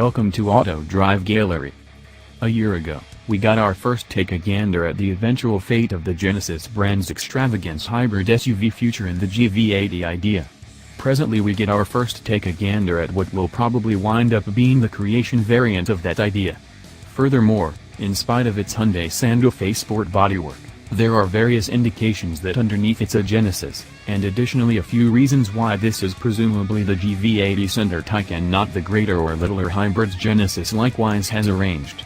Welcome to Auto Drive Gallery. A year ago, we got our first take a gander at the eventual fate of the Genesis brand's extravagance hybrid SUV future in the GV80 idea. Presently we get our first take a gander at what will probably wind up being the creation variant of that idea. Furthermore, in spite of its Hyundai Santa Fe Sport bodywork, there are various indications that underneath it's a Genesis, and additionally a few reasons why this is presumably the GV80 center type and not the greater or littler hybrids Genesis likewise has arranged.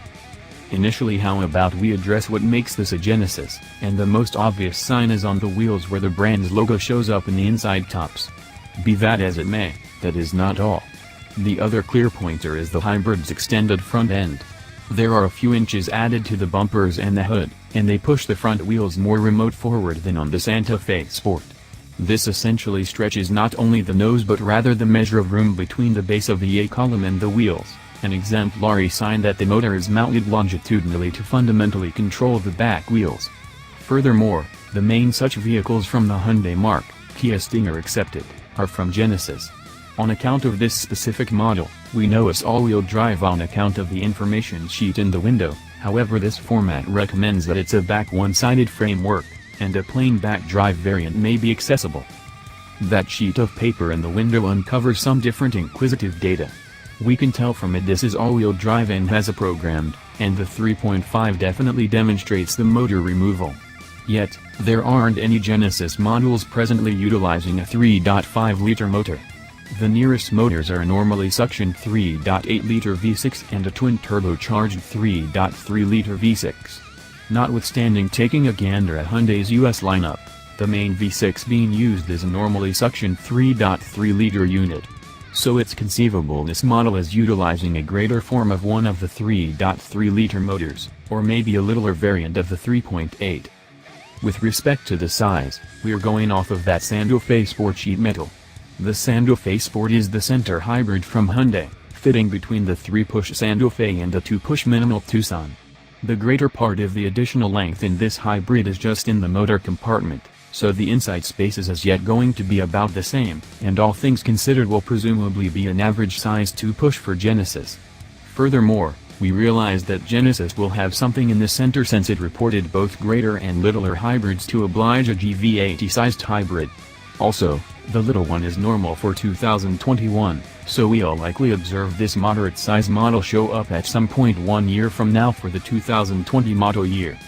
Initially, how about we address what makes this a Genesis, and the most obvious sign is on the wheels where the brand's logo shows up in the inside tops. Be that as it may, that is not all. The other clear pointer is the hybrid's extended front end. There are a few inches added to the bumpers and the hood, and they push the front wheels more remote forward than on the Santa Fe Sport. This essentially stretches not only the nose but rather the measure of room between the base of the A-column and the wheels, an exemplary sign that the motor is mounted longitudinally to fundamentally control the back wheels. Furthermore, the main such vehicles from the Hyundai marque, Kia Stinger accepted, are from Genesis. On account of this specific model, we know it's all-wheel drive on account of the information sheet in the window. However, this format recommends that it's a back one-sided framework, and a plain back drive variant may be accessible. That sheet of paper in the window uncovers some different inquisitive data. We can tell from it this is all-wheel drive and has a programmed, and the 3.5 definitely demonstrates the motor removal. Yet, there aren't any Genesis models presently utilizing a 3.5-liter motor. The nearest motors are a normally suctioned 3.8-liter V6 and a twin-turbocharged 3.3-liter V6. Notwithstanding taking a gander at Hyundai's US lineup, the main V6 being used is a normally suctioned 3.3-liter unit. So it's conceivable this model is utilizing a greater form of one of the 3.3-liter motors, or maybe a littler variant of the 3.8. With respect to the size, we're going off of that Santa Fe Sport sheet metal. The Santa Fe Sport is the center hybrid from Hyundai, fitting between the 3-push Santa Fe and the 2-push minimal Tucson. The greater part of the additional length in this hybrid is just in the motor compartment, so the inside space is as yet going to be about the same, and all things considered will presumably be an average size 2-push for Genesis. Furthermore, we realize that Genesis will have something in the center since it reported both greater and littler hybrids to oblige a GV80-sized hybrid. Also, the little one is normal for 2021, so we'll likely observe this moderate-size model show up at some point 1 year from now for the 2020 model year.